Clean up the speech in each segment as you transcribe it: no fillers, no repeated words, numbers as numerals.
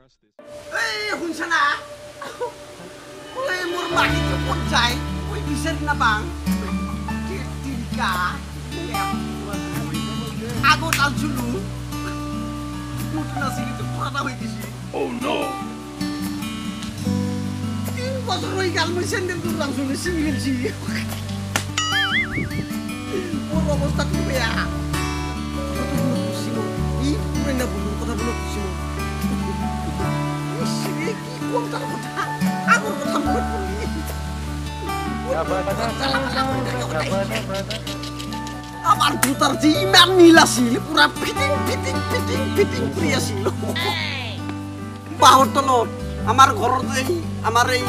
এই শুনছা না ওই মোর মাটিতে পড় যায় ওই বিচারি না বাং টিকা আগত আলছুলু মুটনা সিরিতে পড়াটা হইতেছি ও নো 3 বছর হই গেল মই সেন্ডেল দুরাম শুনে সিমিলছি ওর অবস্থা কি বেয়া কত বড় খুশি ই পুরো না বলুন কথা বলো খুশি কি কোনটা কথা আগর কথা মনে পড়লি আমার জুতার যে ইমান নীল আছিল পুরা ফিটিং করে আছিল বাহর তলত আমার ঘরের যে আমার এই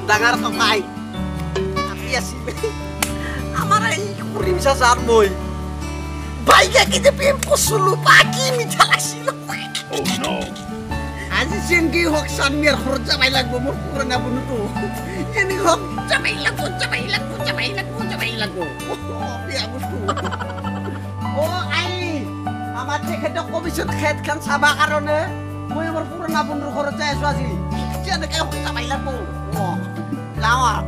ডাঙার টকাই আপনি আছিল আমার এই কুড়িম চাচার মই বাইকে কিনে প্রেম করছিল বাকি মিঠা লাগছিল আজি চেনকি হোক সানমিয়ার খরচ যাবাই লাগবো মোর পুরানা বন্ধু এনি হোক যাবাই লাগবো বিয়া বস্তু ও আই আমার তেখেতে কমিশন খেত খান চাবা কারণে মই আমার পুরানা বন্ধুর খরচ যাই আছো আজি যেনেকে হোক যাবাই লাগবো যাও আর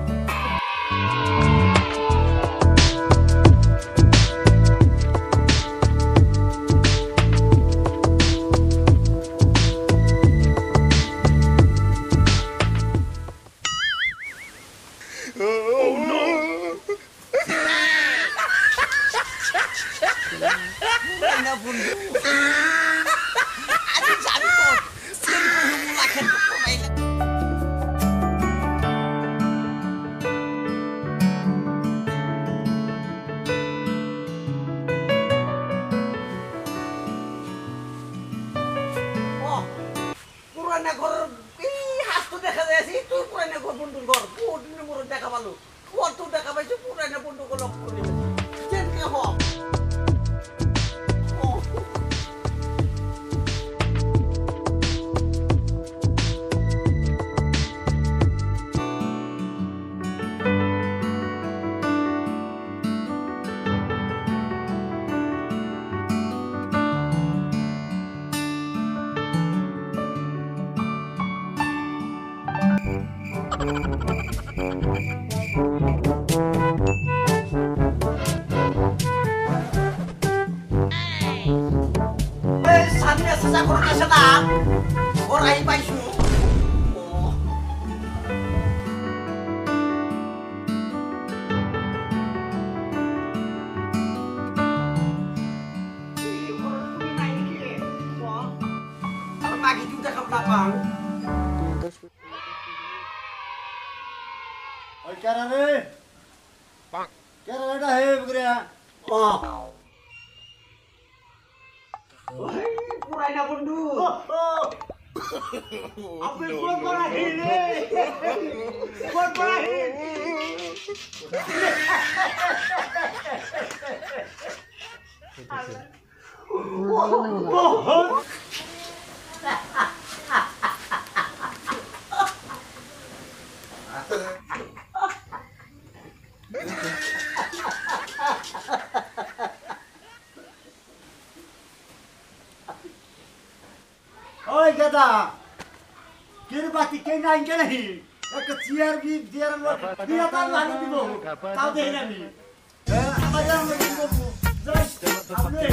ওই দাদা কেন বাতি কে নাই কে নাই একটা চেয়ার বি চেয়ার বিয়া তার লাগি দিব তাও দেই না আমি আমার জানো দিব জাস্ট আপনি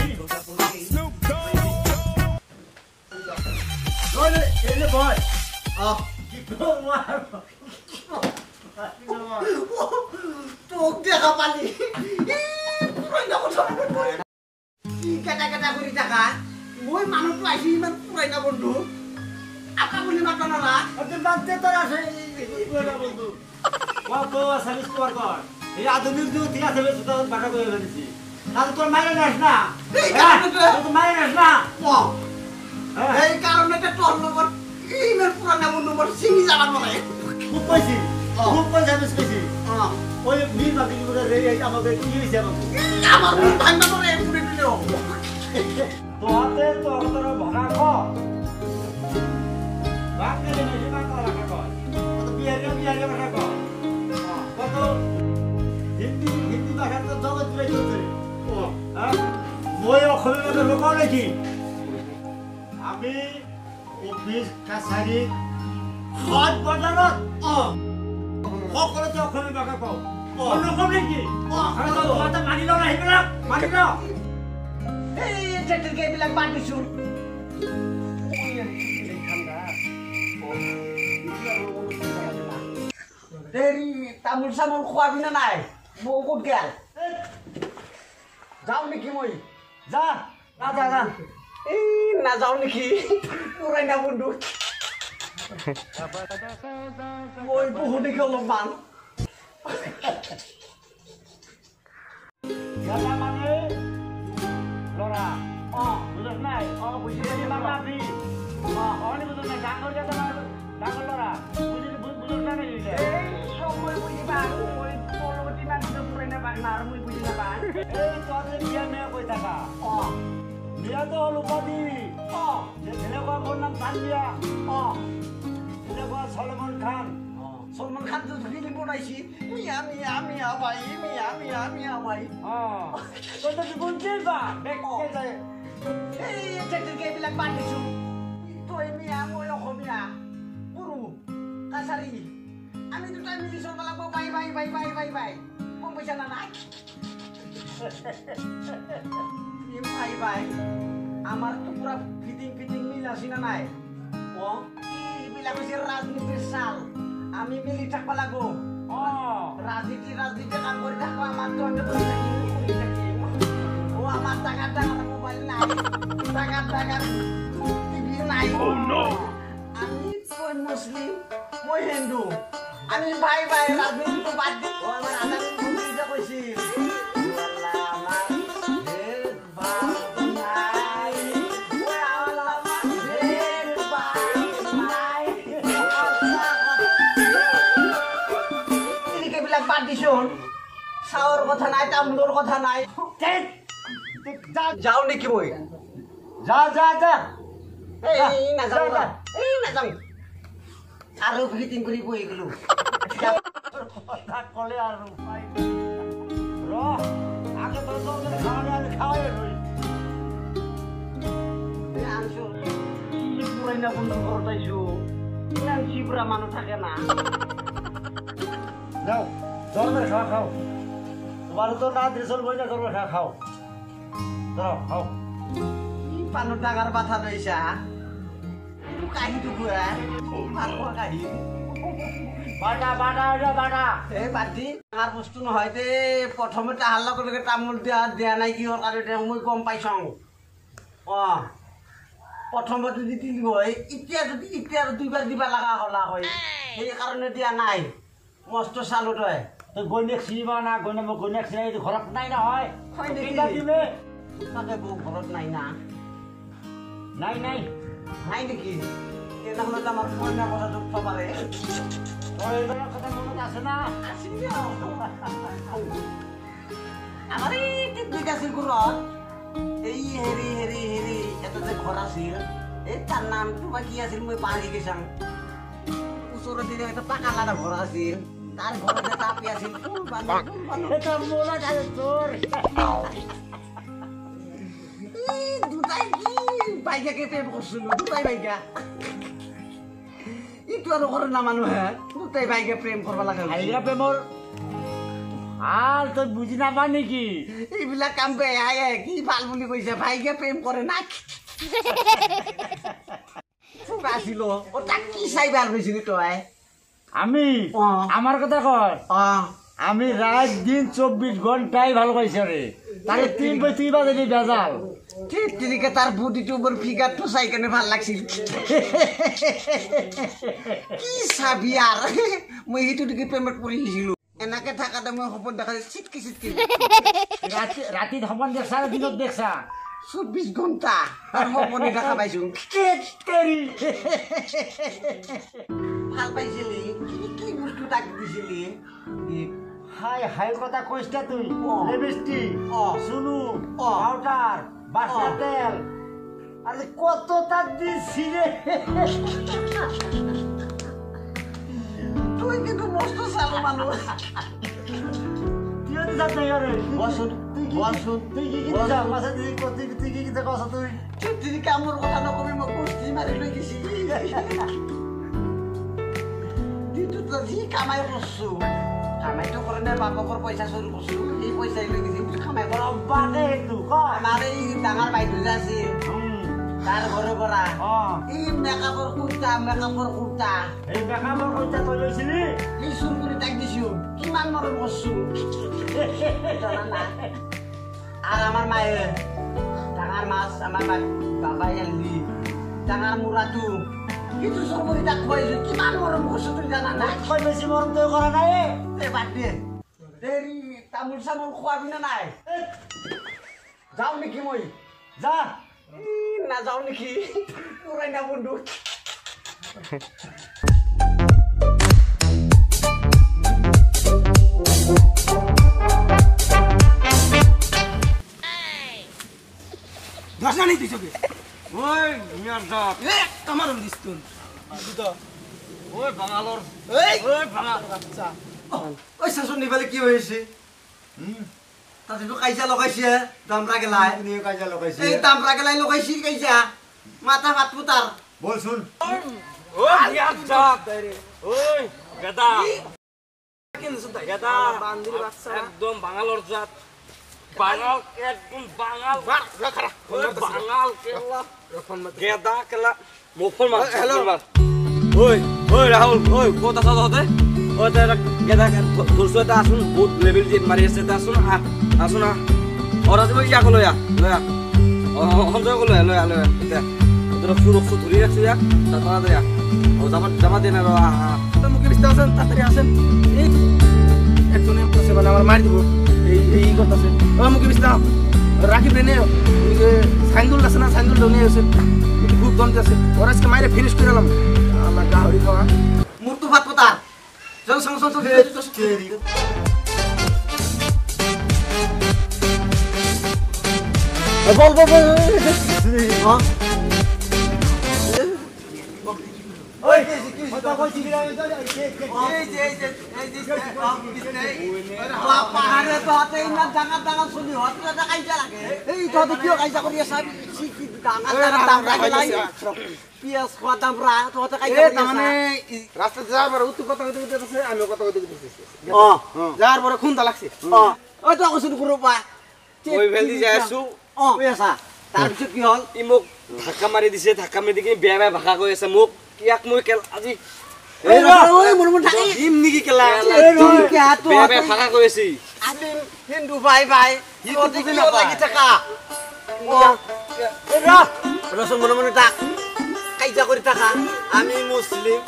ওরে এলে বয় কি তোমার তোক দেখা পালি পুরাই না কথা কি কাটা করি টাকা মই মানুষটো আইছি ইমান পুরাই না বন্ধু আপা বলি মাতা না আপনি বাদতে তোর আছে পুরাই বন্ধু কত সার্ভিস কর এই আধুনিক যুগ ঠিক আছে বেশ তো বাটা করে দিছি তাহলে তোর মাইরে নাস না তোর মাইরে নাস না এই কারণে তো তোর নম্বর ইমেল পুরানা বন্ধু নম্বর সিমি যাবার বলে খুব পয়সি সার্ভিস পেছি ওই বীর বাকি করে রে আমাদের কি হইছে আমার ভাঙনা করে পুরে দিলো তোতে তোর ভাড়া খ বাকি নেই না করা খ কত বিয়ারে ভাড়া খ কত হিন্দি ভাষা তো জগৎ জুড়ে চলছে মই অসমীয়া লোক নাকি আমি অফিস কাছাৰী সৎ বজাৰত সকলোতে অসমীয়া ভাষা কওঁ নকম নেকি মানি লওঁ সেইবিলাক মানি লওঁ এই ট্ৰেক্টৰ এইবিলাক বাদ দিছো দেৰি তামোল চামোল খোৱাবি নে নাই মোক ক'ত গেল যাওঁ নেকি মই যা না যা যা এই নাযাওঁ নেকি পুৰাই না বন্ধু মই বহু দেখি অলপমান দাদা মানে ল'ৰা বুজত নাই বুজি পালি মাতাবি অনি বুজত নাই ডাঙৰ দাদা ডাঙৰ ল'ৰা বুজত নাই এই চব মই বুজি পাওঁ মই পৰৱৰ্তী মানুহ পুৰাই নাপাওঁ আৰু মই বুজি নাপাওঁ এই তই বিয়া মেয়া কৈ থাকা বিয়াটো হ'ল উপাধি যেনেকুৱা মোৰ নাম তানবিয়া যেনেকুৱা চলমান খান সলমান খান তো ফিল্ম বনাইছি মিয়া মিয়া মিয়া ভাই মিয়া মিয়া মিয়া ভাই তই তো বুঝছিস বা বেকে যায় এই ট্ৰেক্টৰ এইবিলাক বাদ দিছো তই মিয়া মই অসমীয়া গুৰু কাছাৰী আমি দুটাই মিলি চলিব লাগিব bye bye bye bye bye bye কম পইচা না নাই ভাই ভাই আমার তো পুরা ফিটিং ফিটিং মিল আছে না নাই এইবিলাক হৈছে ৰাজনীতিৰ চাল আমি মিলি থাকিব লাগিব ৰাজনীতি কাম কৰি থাকো আমাৰ তো আমি কৰি থাকিম আমাৰ ডাঙৰ ডাঙৰ মোবাইল নাই ডাঙৰ ডাঙৰ টিভি নাই আমি তই মুছলিম মই হিন্দু আমি ভাই ভাই ৰাজনীতিটো বাদ দি আমাৰ আদানী মন্ত্ৰীয়ে কৈছিল চাউৰ কথা নাই তামোলৰ কথা নাই যাও নেকি মই যা যা যা এই নাযাওঁ আৰু ফিটিং কৰি বহি গলো কথা ক'লে আৰু ৰ আগে তই খাওয়ালে আমি খাওয়াই রই আনছো পুরাই না বন্ধ করতাইছো ইমান চিবরা মানুষ থাকে না যাও জন্মের খাওয়া খাও তোমার তো না দিয়েছিল বই না করবো খাও দাও খাও পানো টাকার বাধা লৈছা কাহিটো গুয়া ভালপোৱা কাহি বাটা বাটা বাটা এই বাটি ডাঙৰ বস্তু নহয় দে প্ৰথমে তাহাৰ লগে তামোল দিয়া নাই কিহৰ কাৰণে মই গম পাইছোঁ প্ৰথমতে যদি দিলি হয় এতিয়া আৰু দুইবাৰ দিবা লগা হ'লা হয় সেইকাৰণে দিয়া নাই মস্ত চালো তই তই গণেশ চিনিবা না গণেশ চিনাই ঘৰত নাই নহয় হয় নেকি তাকে বৌ ঘৰত নাই না নাই নাই নাই নেকি তেনেহ'লে আমাৰ কইনা কথা দুখ পাৰে তই এইবাৰৰ কথা মনত আছে না আমাৰ এই টিকলিক আছিল ঘৰত এই হেৰি এটা যে ঘৰ আছিল এই তাৰ নামটো বা কি আছিল মই পাহৰি গৈছাং ওচৰতে এটা পাকা লাগা ঘৰ আছিল তাৰ ঘৰতে তাপি আছিল দুটাই কি বাইকাকে প্ৰেম কৰিছিলো দুটাই বাইকা ইটো আৰু ঘৰৰ না মানুহে দুটাই বাইকে প্ৰেম কৰিব লাগে হাইৰা প্ৰেমৰ ভাল তই বুজি নাপা নেকি এইবিলাক কাম বেয়াই কি ভাল বুলি কৈছে ভাইকে প্ৰেম কৰে না আছিল তাক কি চাই ভাল পাইছিলি তই আমি আমার কথা কয় আমি রাত দিন 24 ঘন্টাই ভালো পাইছি রে তাহলে 3 বাজে বেজাল ঠিক তিনিকে তার বুডিটো ওপর ফিগারটো চাই কেনে ভাল লাগছিল কি চাবি আর মই সেইটো দেখি প্ৰেমত পৰি গৈছিলো এনেকে থাকাতে মই সপোন দেখা চিটকি রাতি সপোন দেখছা দিনত দেখছা 24 ঘন্টা আর সপনে দেখা পাইছো ভাল পাইছিলি কি বস্তু তাক দিছিলি হাই হাই কথা কইছটা তুই লিপস্টিক সুনু পাউডার বাসা তেল আরে কত তাক দিছি রে তুই কিন্তু মস্ত চালো মানুষ তুই যাত নাই আরে বসুন বসুন তুই কি যা মাসে তুই কি কথা তুই তুই কামর কথা নকবি মোক কুস্তি মারি লৈ গেছি তুই তো যি কামাই করছু কামাইটো করে না বাপকৰ পইচা চুৰি কৰছু এই পইচাই লৈ গেছি তুই কামাই কৰ বাদে তু ক আমাৰ এই ডাঙৰ বাইদেউ যে আছিল তাৰ ঘৰে পৰা এই মেকআপৰ কুৰ্তা এই মেকআপৰ কইতা তই লৈছিলি এই চুৰ কৰি তাক দিছো কিমান মৰম কৰছু জানা না আৰ আমাৰ মায়ে ডাঙৰ মাছ আমাৰ বাবাই আনলি ডাঙৰ মুৰাটো কিন্তু চুৰ কৰি তাক খুৱাইছো কিমান মৰম কৰছু তুই জানা না কই বেশি মৰম তই কৰা নাই এ বাদ দে দেৰি তামোল চামোল খোৱাবি না নাই যাও নেকি মই যা নাযাও নেকি পুরাই না বন্ধু ভাষা নেই তুই চোখে ওই মিয়ার জাত কামারম দিস তুই ওই বাঙালর এই ওই বাঙাল আচ্ছা ওই শাসন নিবালে কি হয়েছে তাতে তো কাইজা লগাইছে দামরা গেলাই নিয়ে কাজা লাগাইছে এই দামরা গেলাই লগাইছি কাইজা মাথা ভাত পুতার বল শুন ওই মিয়ার জাত ওই গাদা কেন শুনতা গাদা বান্দির বাচ্চা একদম বাঙালর জাত বাঙাল একদম বাঙাল ওই বাঙাল কেলা গেদা কেলা মোফল মার হ্যালো ওই ওই রাহুল ওই কোথা সাদা হতে ওই তারা গেদা দুশো টা আসুন বহুত লেভেল যে মারি আছে তা আসুন আসুন ওরা যাবে ইয়া কলো ইয়া লয়া হঞ্জয় কলো লয়া লয়া এটা তোরা সুরক্ষা ধরে রাখছো ইয়া তারা দেয়া ও জামা দেন আর মুখে বিস্তার আছেন তাড়াতাড়ি আসেন এই একজন এমপ্লসে মানে আমার মারি দিব এই করতেছে আমার মুখে বিস্তার রাখি ব্রেনে সাইন্ডুল আছে না সাইন্ডুল নিয়ে আসেন কিন্তু খুব দম আছে ওরা আজকে মাইরে ফিনিশ করে এলাম আমার গাহরি খাওয়া মূর্তি ভাত পুতার চল সং সং বল বল বল ওই কথা কইছি কি পাহাড়ে তো হাতে ইমান ডাঙৰ ডাঙৰ চলি হত কাইজা লাগে এই তহঁতে কিয় কাইজা কৰি আছা পিয়াজ খোৱা দামৰা তহঁতে কাইজা কৰি আছা রাস্তাতে যাওয়ার পরে উত্তর কথা কইতে কইতে আছে আমি কথা কইতে কইতে অ যাওয়ার পরে খুনতা লাগছে ওই তো কৈছো কৰবা ওই ভেলদি যাই আছো অ কৈ আছা তাৰপিছত কি হ'ল ই মোক ধাক্কা মাৰি দিছে ধাক্কা মাৰি দেখি বেয়া বেয়া ভাষা কৈ আছে মোক ইয়াক মই আজি মোৰ মন থাকে দিম নেকি কেলা বেয়া বেয়া ভাষা কৈ আছে আমি হিন্দু ভাই ভাই তহঁতে কিয় লাগি থাকা ৰচোন মনে মনে তাক কাইজা কৰি থাকা আমি মুছলিম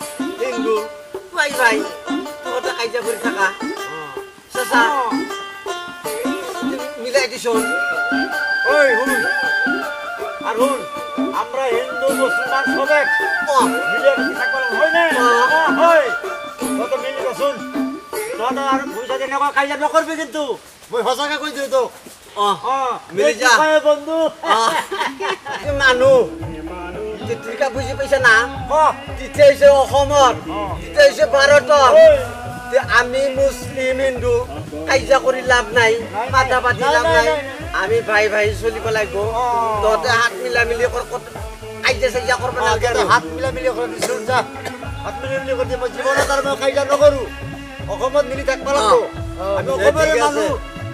হিন্দু ভাই ভাই তহঁতে কাইজা কৰি থাকা চাচা মিলাই দিছোন ওই হুন আর হুন আমরা হিন্দু মুসলমান সবে মিলে থাকবো হয় না হয় কত মিলি শুন তোরা আর পয়সা দিয়ে না কাইজা নকরবি কিন্তু মই হসাকা কই দিও তো মিলি যা বন্ধু মানুহ তিত্ৰিকা বুজি পাইছা না তিতে হৈছে অসমত তিতে হৈছে ভাৰতত আমি মুছলিম হিন্দু কাইজা কৰি লাভ নাই মাথা পাতি লাভ নাই আমি ভাই ভাই চলিব লাগিব তহঁতে হাত মিলা মিলি কাইজা চাইজা কৰিব নালাগে হাত মিলা মিলি করে দিছুন যা হাত মিলা মিলি করে মই জীবনত আর মই কাইজা নকৰো অসমত মিলি থাকবা লাগবো আমি অসমৰ মানুহ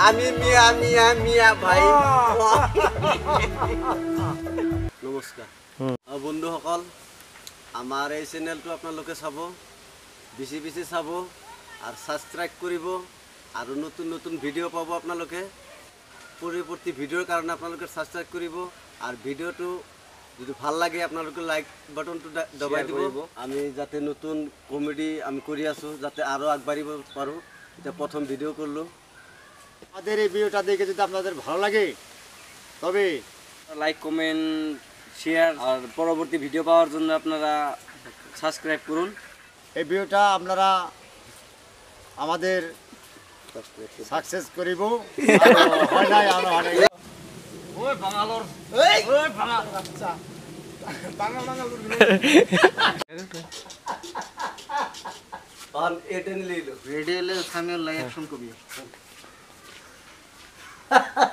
আমি মিয়া মিয়া মিয়া ভাই নমস্কাৰ বন্ধুসকল আমাৰ এই চেনেলটো আপোনালোকে চাব বেছি বেছি চাব আৰু ছাবস্ক্ৰাইব কৰিব আৰু নতুন নতুন ভিডিঅ' পাব আপোনালোকে পৰৱৰ্তী ভিডিঅ'ৰ কাৰণে আপোনালোকে ছাবস্ক্ৰাইব কৰিব আৰু ভিডিঅ'টো যদি ভাল লাগে আপোনালোকে লাইক বাটনটো দবাই দিব আমি যাতে নতুন কমেডি আমি কৰি আছোঁ যাতে আৰু আগবাঢ়িব পাৰোঁ এতিয়া প্ৰথম ভিডিঅ' কৰিলোঁ আমাদের এই ভিডিওটা দেখে যদি আপনাদের ভালো লাগে তবে লাইক কমেন্ট শেয়ার আর পরবর্তী ভিডিও পাওয়ার জন্য আপনারা সাবস্ক্রাইব করুন এই ভিডিওটা আপনারা আমাদের সাকসেস করিব হয় নাই আর হয় নাই ওই বাঙালর এই ওই বাঙাল আচ্ছা বাঙাল বাঙাল অন এটেন লিলো রেডিয়েলে স্থানীয় লাই অ্যাকশন কবি Ha, ha,